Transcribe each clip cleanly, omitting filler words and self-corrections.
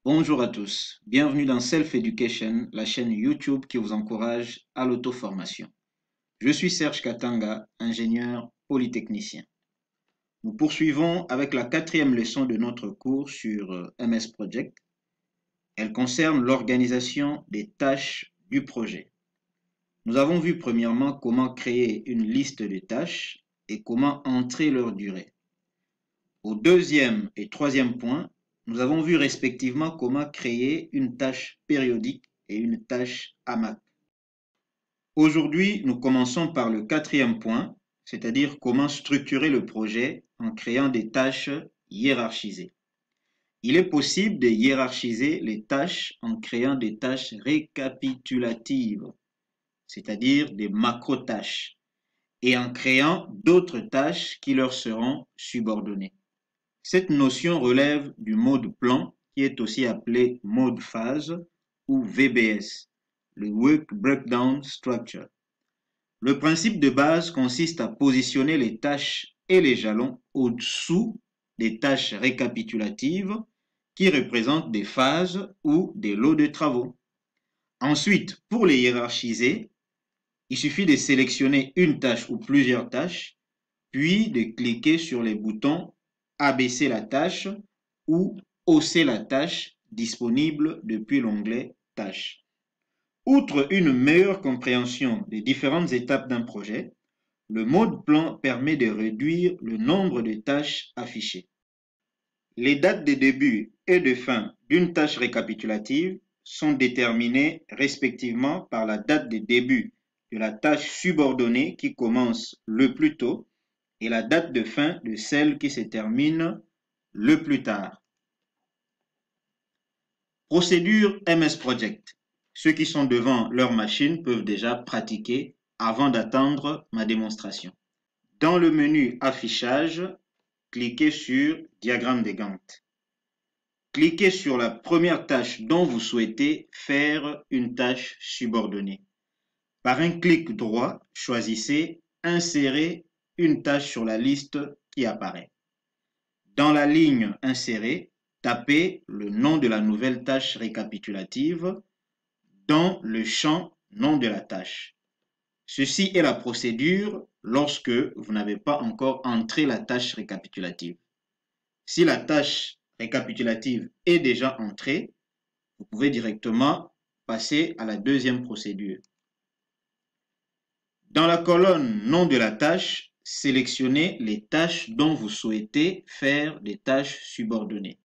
Bonjour à tous, bienvenue dans Self Education, la chaîne YouTube qui vous encourage à l'auto-formation. Je suis Serge Katanga, ingénieur polytechnicien. Nous poursuivons avec la quatrième leçon de notre cours sur MS Project. Elle concerne l'organisation des tâches du projet. Nous avons vu premièrement comment créer une liste de tâches et comment entrer leur durée. Au deuxième et troisième point, nous avons vu respectivement comment créer une tâche périodique et une tâche AMAP. Aujourd'hui, nous commençons par le quatrième point, c'est-à-dire comment structurer le projet en créant des tâches hiérarchisées. Il est possible de hiérarchiser les tâches en créant des tâches récapitulatives, c'est-à-dire des macro-tâches, et en créant d'autres tâches qui leur seront subordonnées. Cette notion relève du mode plan, qui est aussi appelé mode phase ou VBS, le Work Breakdown Structure. Le principe de base consiste à positionner les tâches et les jalons au-dessous des tâches récapitulatives qui représentent des phases ou des lots de travaux. Ensuite, pour les hiérarchiser, il suffit de sélectionner une tâche ou plusieurs tâches, puis de cliquer sur les boutons abaisser la tâche ou hausser la tâche disponible depuis l'onglet Tâches. Outre une meilleure compréhension des différentes étapes d'un projet, le mode plan permet de réduire le nombre de tâches affichées. Les dates de début et de fin d'une tâche récapitulative sont déterminées respectivement par la date de début de la tâche subordonnée qui commence le plus tôt et la date de fin de celle qui se termine le plus tard. Procédure MS Project. Ceux qui sont devant leur machine peuvent déjà pratiquer avant d'attendre ma démonstration. Dans le menu Affichage, cliquez sur Diagramme de Gantt. Cliquez sur la première tâche dont vous souhaitez faire une tâche subordonnée. Par un clic droit, choisissez Insérer une tâche sur la liste qui apparaît. Dans la ligne insérée, tapez le nom de la nouvelle tâche récapitulative dans le champ nom de la tâche. Ceci est la procédure lorsque vous n'avez pas encore entré la tâche récapitulative. Si la tâche récapitulative est déjà entrée, vous pouvez directement passer à la deuxième procédure. Dans la colonne nom de la tâche, sélectionnez les tâches dont vous souhaitez faire des tâches subordonnées.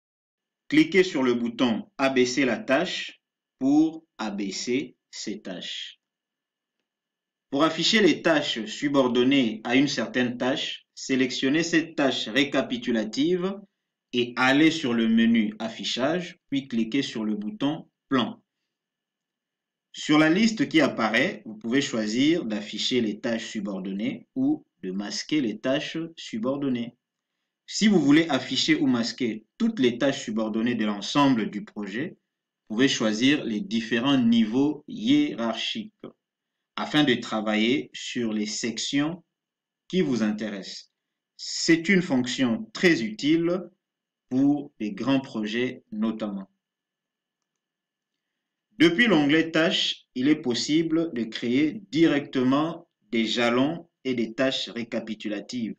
Cliquez sur le bouton Abaisser la tâche pour abaisser ces tâches. Pour afficher les tâches subordonnées à une certaine tâche, sélectionnez cette tâche récapitulative et allez sur le menu Affichage, puis cliquez sur le bouton Plan. Sur la liste qui apparaît, vous pouvez choisir d'afficher les tâches subordonnées ou de masquer les tâches subordonnées. Si vous voulez afficher ou masquer toutes les tâches subordonnées de l'ensemble du projet, vous pouvez choisir les différents niveaux hiérarchiques afin de travailler sur les sections qui vous intéressent. C'est une fonction très utile pour les grands projets notamment. Depuis l'onglet Tâches, il est possible de créer directement des jalons et des tâches récapitulatives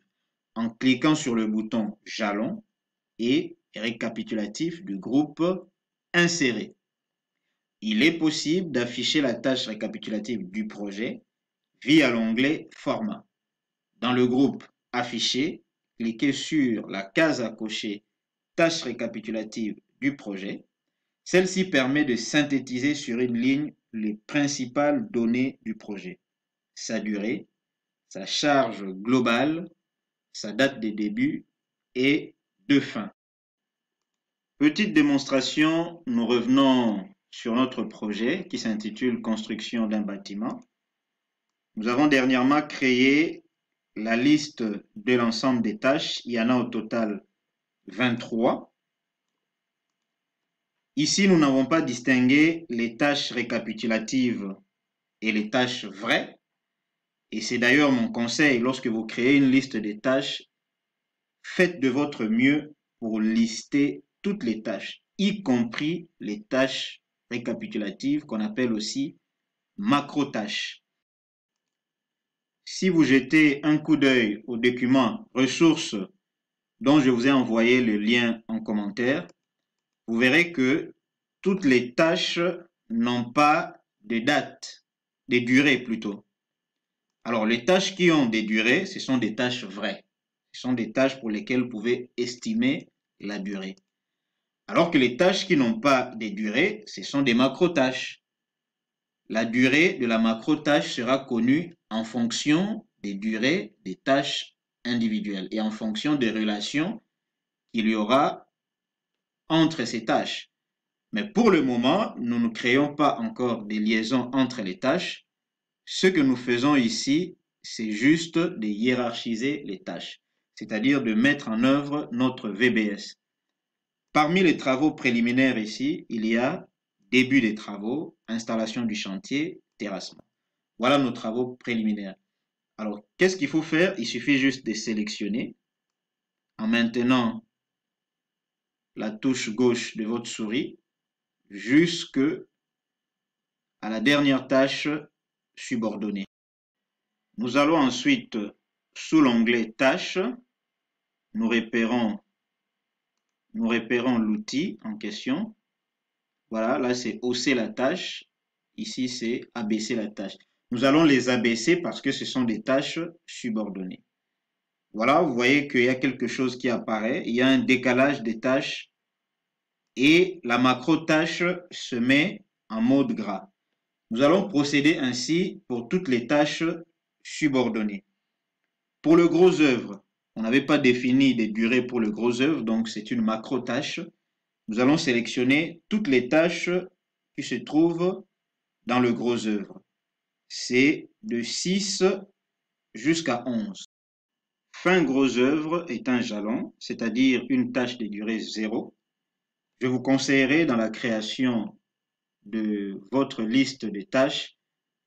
en cliquant sur le bouton Jalon et récapitulatif du groupe Insérer. Il est possible d'afficher la tâche récapitulative du projet via l'onglet Format. Dans le groupe Afficher, cliquez sur la case à cocher Tâche récapitulative du projet. Celle-ci permet de synthétiser sur une ligne les principales données du projet, sa durée, sa charge globale, sa date de début et de fin. Petite démonstration, nous revenons sur notre projet qui s'intitule Construction d'un bâtiment. Nous avons dernièrement créé la liste de l'ensemble des tâches. Il y en a au total 23. Ici, nous n'avons pas distingué les tâches récapitulatives et les tâches vraies. Et c'est d'ailleurs mon conseil, lorsque vous créez une liste des tâches, faites de votre mieux pour lister toutes les tâches. y compris les tâches récapitulatives qu'on appelle aussi macro-tâches. Si vous jetez un coup d'œil au document ressources dont je vous ai envoyé le lien en commentaire, vous verrez que toutes les tâches n'ont pas de date, des durées plutôt. Alors, les tâches qui ont des durées, ce sont des tâches vraies. Ce sont des tâches pour lesquelles vous pouvez estimer la durée. Alors que les tâches qui n'ont pas de durée, ce sont des macro-tâches. La durée de la macro-tâche sera connue en fonction des durées des tâches individuelles et en fonction des relations qu'il y aura entre ces tâches. Mais pour le moment, nous ne créons pas encore des liaisons entre les tâches. Ce que nous faisons ici, c'est juste de hiérarchiser les tâches, c'est-à-dire de mettre en œuvre notre VBS. Parmi les travaux préliminaires ici, il y a début des travaux, installation du chantier, terrassement. Voilà nos travaux préliminaires. Alors, qu'est-ce qu'il faut faire? Il suffit juste de sélectionner en maintenant la touche gauche de votre souris jusque à la dernière tâche subordonnée. Nous allons ensuite, sous l'onglet Tâches, nous repérons l'outil en question. Voilà, là c'est hausser la tâche. Ici c'est abaisser la tâche. Nous allons les abaisser parce que ce sont des tâches subordonnées. Voilà, vous voyez qu'il y a quelque chose qui apparaît. Il y a un décalage des tâches et la macro-tâche se met en mode gras. Nous allons procéder ainsi pour toutes les tâches subordonnées. Pour le gros œuvre, on n'avait pas défini des durées pour le gros œuvre, donc c'est une macro-tâche. Nous allons sélectionner toutes les tâches qui se trouvent dans le gros œuvre. C'est de 6 jusqu'à 11. Fin gros œuvre est un jalon, c'est-à-dire une tâche de durée 0. Je vous conseillerais dans la création de votre liste de tâches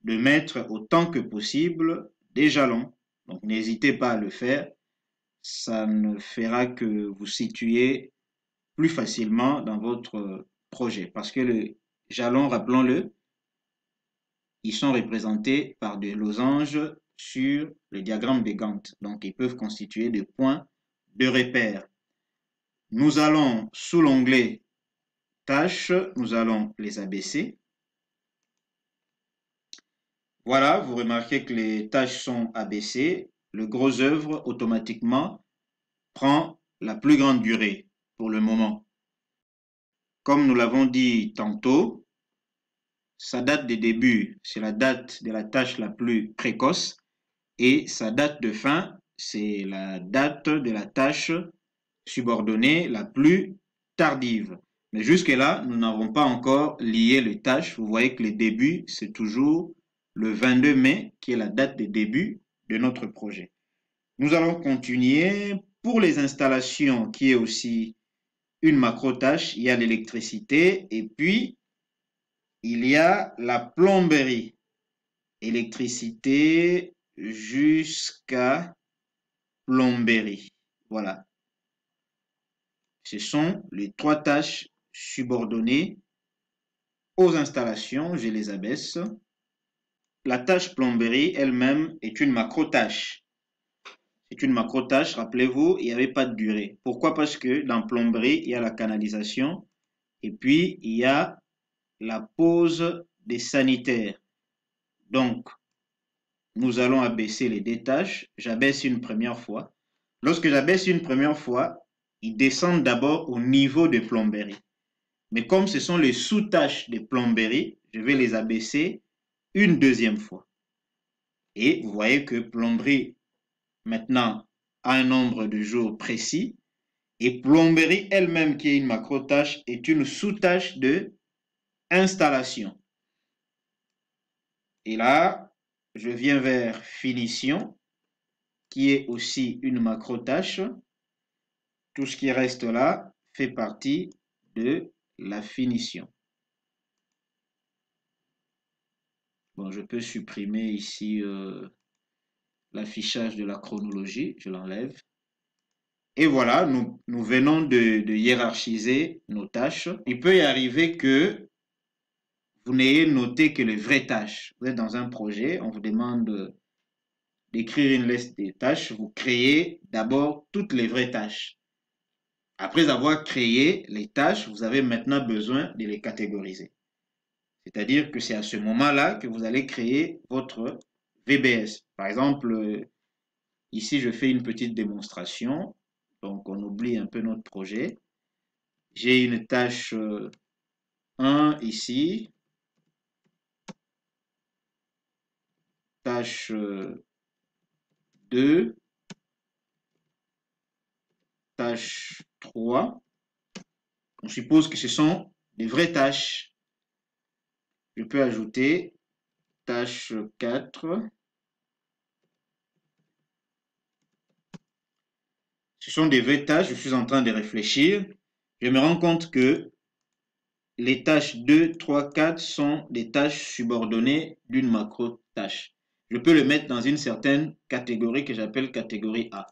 de mettre autant que possible des jalons. Donc n'hésitez pas à le faire. Ça ne fera que vous situer plus facilement dans votre projet. Parce que les jalons, rappelons-le, ils sont représentés par des losanges sur le diagramme de Gantt. Donc, ils peuvent constituer des points de repère. Nous allons, sous l'onglet Tâches, nous allons les abaisser. Voilà, vous remarquez que les tâches sont abaissées. Le gros œuvre, automatiquement, prend la plus grande durée pour le moment. Comme nous l'avons dit tantôt, sa date de début, c'est la date de la tâche la plus précoce et sa date de fin, c'est la date de la tâche subordonnée la plus tardive. Mais jusque-là, nous n'avons pas encore lié les tâches. Vous voyez que le début, c'est toujours le 22 mai, qui est la date de début de notre projet. Nous allons continuer. Pour les installations, qui est aussi une macro-tâche, il y a l'électricité et puis il y a la plomberie. Électricité jusqu'à plomberie. Voilà. Ce sont les 3 tâches subordonnées aux installations. Je les abaisse. La tâche plomberie elle-même est une macro-tâche. C'est une macro-tâche, rappelez-vous, il n'y avait pas de durée. Pourquoi? Parce que dans plomberie, il y a la canalisation et puis il y a la pose des sanitaires. Donc, nous allons abaisser les 2 tâches. J'abaisse une première fois. Lorsque j'abaisse une première fois, ils descendent d'abord au niveau de plomberie. Mais comme ce sont les sous-tâches de plomberie, je vais les abaisser une deuxième fois. Et vous voyez que plomberie, maintenant, a un nombre de jours précis. Et plomberie elle-même, qui est une macro-tâche, est une sous-tâche de installation. Et là, je viens vers finition, qui est aussi une macro-tâche. Tout ce qui reste là fait partie de la finition. Bon, je peux supprimer ici l'affichage de la chronologie, je l'enlève. Et voilà, nous venons de hiérarchiser nos tâches. Il peut y arriver que vous n'ayez noté que les vraies tâches. Vous êtes dans un projet, on vous demande d'écrire une liste des tâches. Vous créez d'abord toutes les vraies tâches. Après avoir créé les tâches, vous avez maintenant besoin de les catégoriser. C'est-à-dire que c'est à ce moment-là que vous allez créer votre VBS. Par exemple, ici, je fais une petite démonstration. Donc, on oublie un peu notre projet. J'ai une tâche 1 ici. Tâche 2. Tâche 3. On suppose que ce sont des vraies tâches. Je peux ajouter tâche 4. Ce sont des vraies tâches, je suis en train de réfléchir. Je me rends compte que les tâches 2, 3, 4 sont des tâches subordonnées d'une macro-tâche. Je peux le mettre dans une certaine catégorie que j'appelle catégorie A.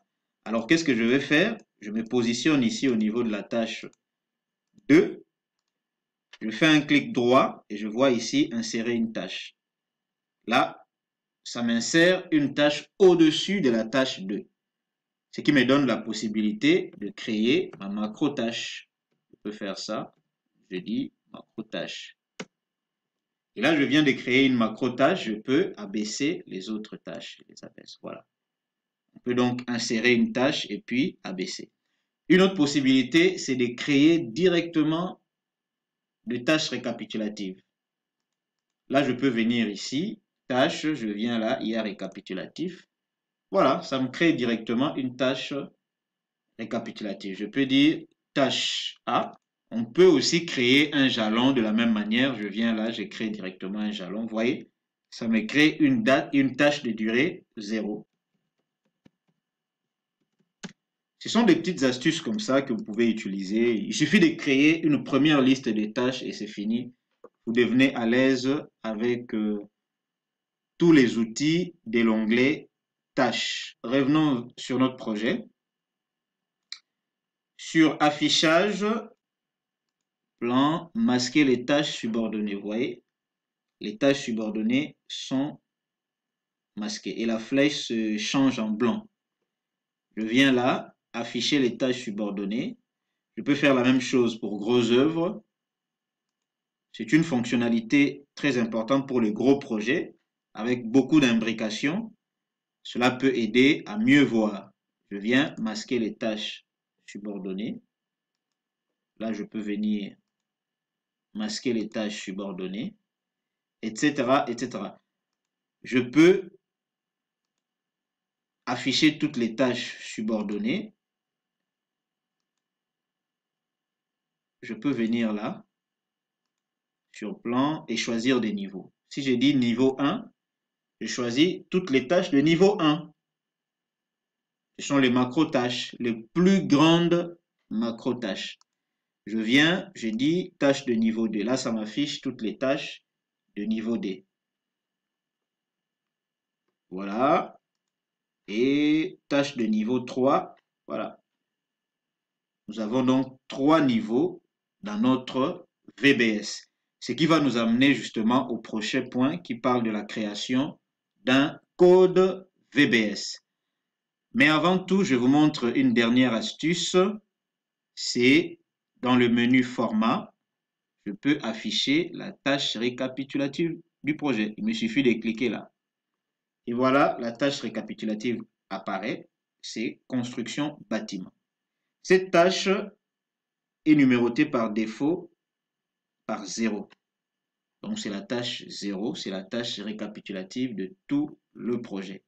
Alors, qu'est-ce que je vais faire? Je me positionne ici au niveau de la tâche 2. Je fais un clic droit et je vois ici insérer une tâche. Là, ça m'insère une tâche au-dessus de la tâche 2. Ce qui me donne la possibilité de créer ma macro-tâche. Je peux faire ça. Je dis macro-tâche. Et là, je viens de créer une macro-tâche. Je peux abaisser les autres tâches. Je les abaisse. Voilà. On peut donc insérer une tâche et puis abaisser. Une autre possibilité, c'est de créer directement des tâches récapitulatives. Là, je peux venir ici. Tâche, je viens là, il y a récapitulatif. Voilà, ça me crée directement une tâche récapitulative. Je peux dire tâche A. On peut aussi créer un jalon de la même manière. Je viens là, je crée directement un jalon. Vous voyez, ça me crée une date, une tâche de durée 0. Ce sont des petites astuces comme ça que vous pouvez utiliser. Il suffit de créer une première liste de tâches et c'est fini. Vous devenez à l'aise avec tous les outils de l'onglet tâches. Revenons sur notre projet. Sur affichage, plan, masquer les tâches subordonnées. Vous voyez, les tâches subordonnées sont masquées et la flèche se change en blanc. Je viens là, afficher les tâches subordonnées. Je peux faire la même chose pour gros œuvres. C'est une fonctionnalité très importante pour les gros projets avec beaucoup d'imbrications. Cela peut aider à mieux voir. Je viens masquer les tâches subordonnées. Là, je peux venir masquer les tâches subordonnées, etc., etc. Je peux afficher toutes les tâches subordonnées. Je peux venir là, sur plan, et choisir des niveaux. Si j'ai dit niveau 1, je choisis toutes les tâches de niveau 1. Ce sont les macro-tâches, les plus grandes macro-tâches. Je viens, je dis tâche de niveau 2. Là, ça m'affiche toutes les tâches de niveau D. Voilà. Et tâche de niveau 3. Voilà. Nous avons donc 3 niveaux dans notre VBS. Ce qui va nous amener justement au prochain point qui parle de la création d'un code VBS. Mais avant tout, je vous montre une dernière astuce. C'est dans le menu format, je peux afficher la tâche récapitulative du projet. Il me suffit de cliquer là. Et voilà, la tâche récapitulative apparaît. C'est construction bâtiment. Cette tâche est numérotée par défaut par 0. Donc c'est la tâche 0, c'est la tâche récapitulative de tout le projet.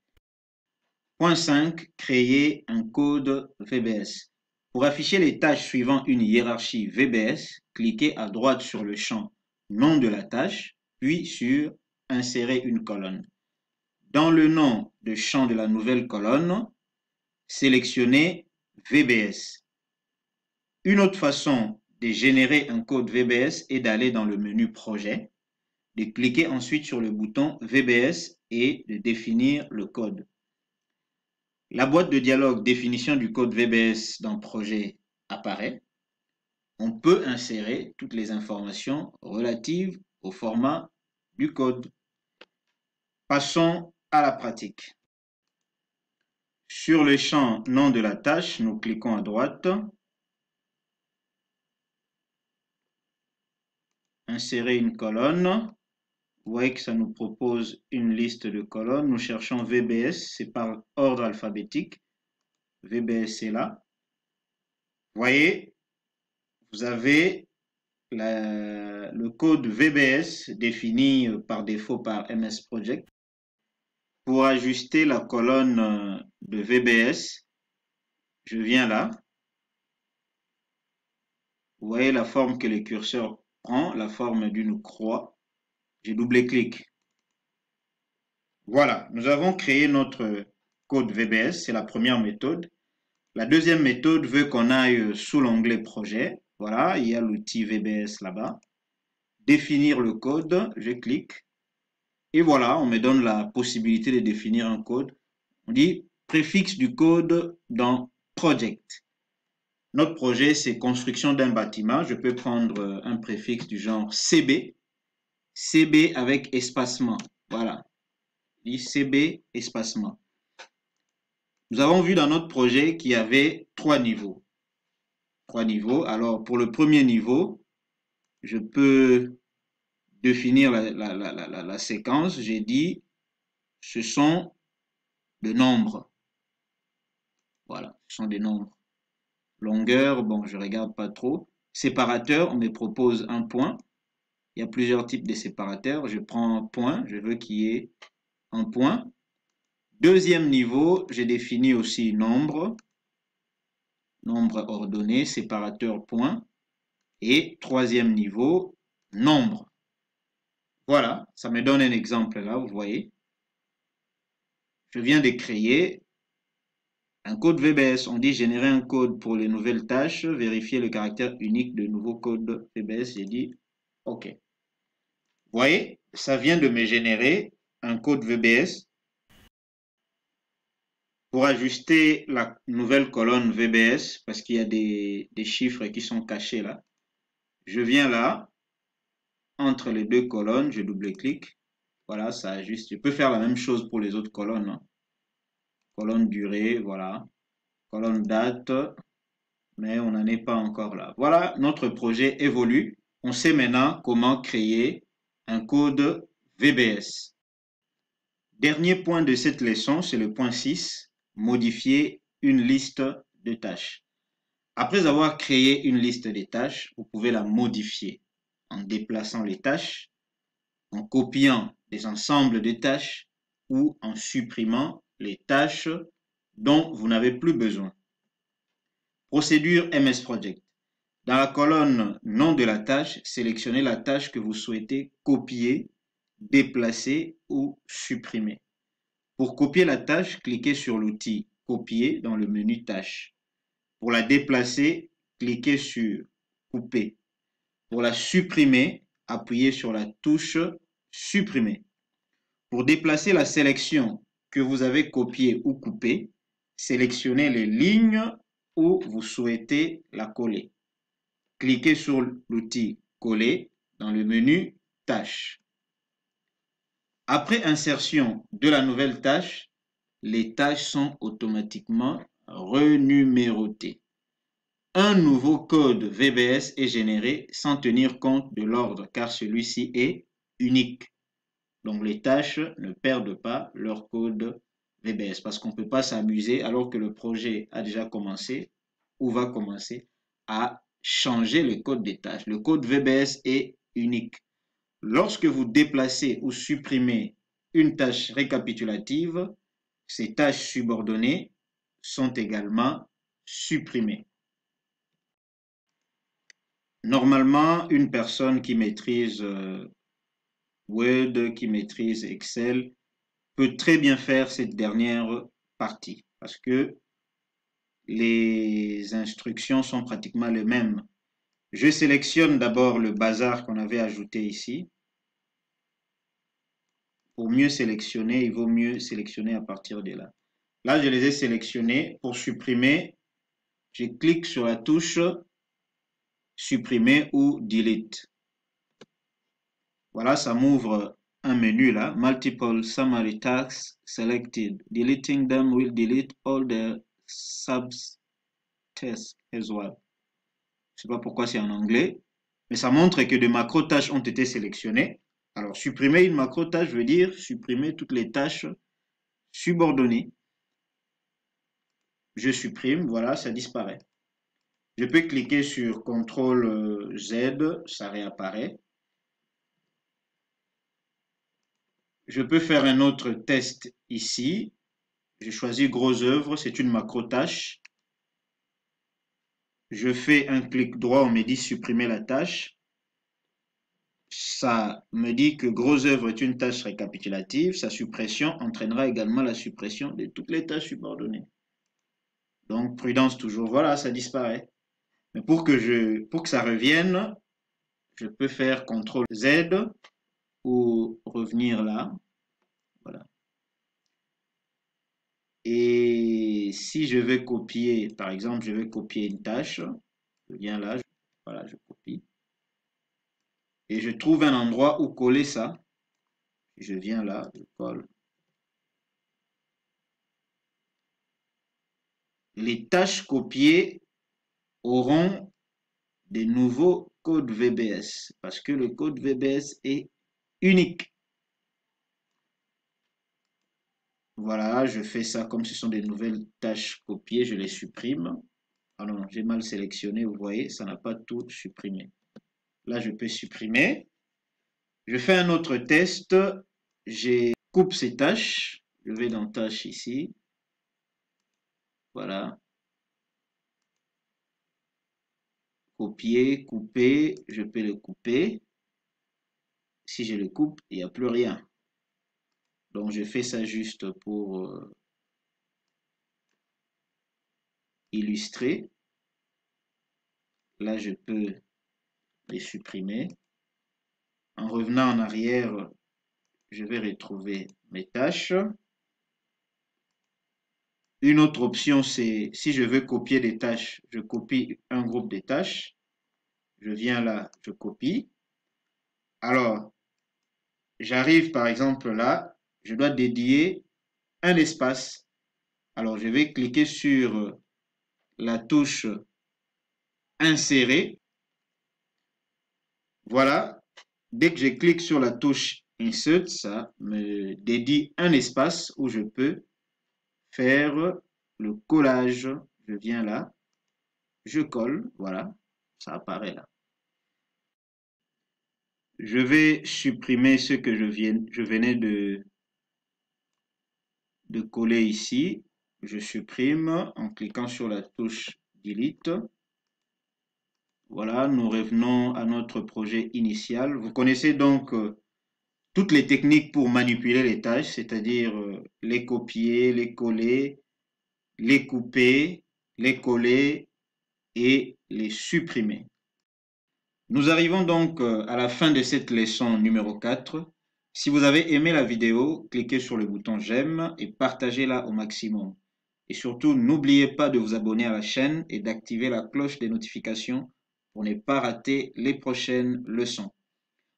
Point 5, créer un code VBS. Pour afficher les tâches suivant une hiérarchie VBS, cliquez à droite sur le champ nom de la tâche, puis sur insérer une colonne. Dans le nom de champ de la nouvelle colonne, sélectionnez VBS. Une autre façon de générer un code VBS est d'aller dans le menu projet, de cliquer ensuite sur le bouton VBS et de définir le code. La boîte de dialogue définition du code VBS dans projet apparaît. On peut insérer toutes les informations relatives au format du code. Passons à la pratique. Sur le champ nom de la tâche, nous cliquons à droite. Insérer une colonne. Vous voyez que ça nous propose une liste de colonnes. Nous cherchons VBS, c'est par ordre alphabétique. VBS est là. Vous voyez, vous avez le code VBS défini par défaut par MS Project. Pour ajuster la colonne de VBS, je viens là. Vous voyez la forme que le curseur prend, la forme d'une croix. Je double-clique. Voilà, nous avons créé notre code VBS, c'est la première méthode. La deuxième méthode veut qu'on aille sous l'onglet projet. Voilà, il y a l'outil VBS là-bas. Définir le code, je clique. Et voilà, on me donne la possibilité de définir un code. On dit préfixe du code dans project. Notre projet, c'est construction d'un bâtiment. Je peux prendre un préfixe du genre CB. CB avec espacement. Voilà. Je dis CB espacement. Nous avons vu dans notre projet qu'il y avait 3 niveaux. 3 niveaux. Alors, pour le premier niveau, je peux définir la séquence. J'ai dit, ce sont des nombres. Voilà, ce sont des nombres. Longueur, bon, je ne regarde pas trop. Séparateur, on me propose un point. Il y a plusieurs types de séparateurs. Je prends un point, je veux qu'il y ait un point. Deuxième niveau, j'ai défini aussi nombre. Nombre ordonné, séparateur point. Et troisième niveau, nombre. Voilà, ça me donne un exemple là, vous voyez. Je viens de créer un code VBS. On dit générer un code pour les nouvelles tâches, vérifier le caractère unique de nouveau code VBS. J'ai dit OK. Vous voyez, ça vient de me générer un code VBS. Pour ajuster la nouvelle colonne VBS, parce qu'il y a des chiffres qui sont cachés là, je viens là, entre les deux colonnes, je double-clique. Voilà, ça ajuste. Je peux faire la même chose pour les autres colonnes. Hein. Colonne durée, voilà. Colonne date, mais on n'en est pas encore là. Voilà, notre projet évolue. On sait maintenant comment créer un code VBS. Dernier point de cette leçon, c'est le point 6, modifier une liste de tâches. Après avoir créé une liste de tâches, vous pouvez la modifier en déplaçant les tâches, en copiant des ensembles de tâches ou en supprimant les tâches dont vous n'avez plus besoin. Procédure MS Project. Dans la colonne nom de la tâche, sélectionnez la tâche que vous souhaitez copier, déplacer ou supprimer. Pour copier la tâche, cliquez sur l'outil Copier dans le menu Tâches. Pour la déplacer, cliquez sur Couper. Pour la supprimer, appuyez sur la touche Supprimer. Pour déplacer la sélection que vous avez copiée ou coupée, sélectionnez les lignes où vous souhaitez la coller. Cliquez sur l'outil Coller dans le menu Tâches. Après insertion de la nouvelle tâche, les tâches sont automatiquement renumérotées. Un nouveau code VBS est généré sans tenir compte de l'ordre car celui-ci est unique. Donc les tâches ne perdent pas leur code VBS parce qu'on ne peut pas s'amuser alors que le projet a déjà commencé ou va commencer à changer le code des tâches. Le code VBS est unique. Lorsque vous déplacez ou supprimez une tâche récapitulative, ces tâches subordonnées sont également supprimées. Normalement, une personne qui maîtrise Word, qui maîtrise Excel, peut très bien faire cette dernière partie parce que les instructions sont pratiquement les mêmes. Je sélectionne d'abord le bazar qu'on avait ajouté ici. Pour mieux sélectionner, il vaut mieux sélectionner à partir de là. Là, je les ai sélectionnés. Pour supprimer, je clique sur la touche supprimer ou delete. Voilà, ça m'ouvre un menu là. Multiple summary tasks selected. Deleting them will delete all the subtasks as well. Je ne sais pas pourquoi c'est en anglais, mais ça montre que des macro-tâches ont été sélectionnées. Alors, supprimer une macro-tâche veut dire supprimer toutes les tâches subordonnées. Je supprime, voilà, ça disparaît. Je peux cliquer sur CTRL Z, ça réapparaît. Je peux faire un autre test ici. Je choisis Gros œuvre, c'est une macro-tâche. Je fais un clic droit, on me dit supprimer la tâche. Ça me dit que Gros œuvre est une tâche récapitulative. Sa suppression entraînera également la suppression de toutes les tâches subordonnées. Donc, prudence toujours. Voilà, ça disparaît. Mais pour que ça revienne, je peux faire CTRL Z ou revenir là. Voilà. Et si je veux copier, par exemple, je veux copier une tâche, je viens là, voilà, je copie. Et je trouve un endroit où coller ça. Je viens là, je colle. Les tâches copiées auront des nouveaux codes VBS parce que le code VBS est unique. Voilà, je fais ça comme ce sont des nouvelles tâches copiées, je les supprime. Ah non, j'ai mal sélectionné, vous voyez, ça n'a pas tout supprimé. Là, je peux supprimer. Je fais un autre test. Je coupe ces tâches. Je vais dans tâches ici. Voilà. Copier, couper. Je peux le couper. Si je le coupe, il n'y a plus rien. Donc, je fais ça juste pour illustrer. Là, je peux les supprimer. En revenant en arrière, je vais retrouver mes tâches. Une autre option, c'est si je veux copier des tâches, je copie un groupe de tâches. Je viens là, je copie. Alors, j'arrive par exemple là, je dois dédier un espace. Alors, je vais cliquer sur la touche insérer. Voilà. Dès que je clique sur la touche insert, ça me dédie un espace où je peux faire le collage. Je viens là, je colle, voilà, ça apparaît là. Je vais supprimer ce que je venais de coller ici. Je supprime en cliquant sur la touche Delete. Voilà, nous revenons à notre projet initial. Vous connaissez donc toutes les techniques pour manipuler les tâches, c'est-à-dire les copier, les coller, les couper, les coller et les supprimer. Nous arrivons donc à la fin de cette leçon numéro 4. Si vous avez aimé la vidéo, cliquez sur le bouton j'aime et partagez-la au maximum. Et surtout, n'oubliez pas de vous abonner à la chaîne et d'activer la cloche des notifications pour ne pas rater les prochaines leçons.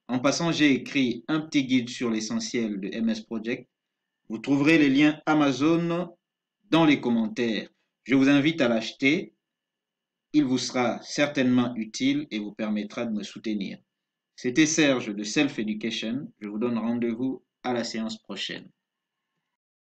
En passant, j'ai écrit un petit guide sur l'essentiel de MS Project. Vous trouverez les liens Amazon dans les commentaires. Je vous invite à l'acheter. Il vous sera certainement utile et vous permettra de me soutenir. C'était Serge de Self Education. Je vous donne rendez-vous à la séance prochaine.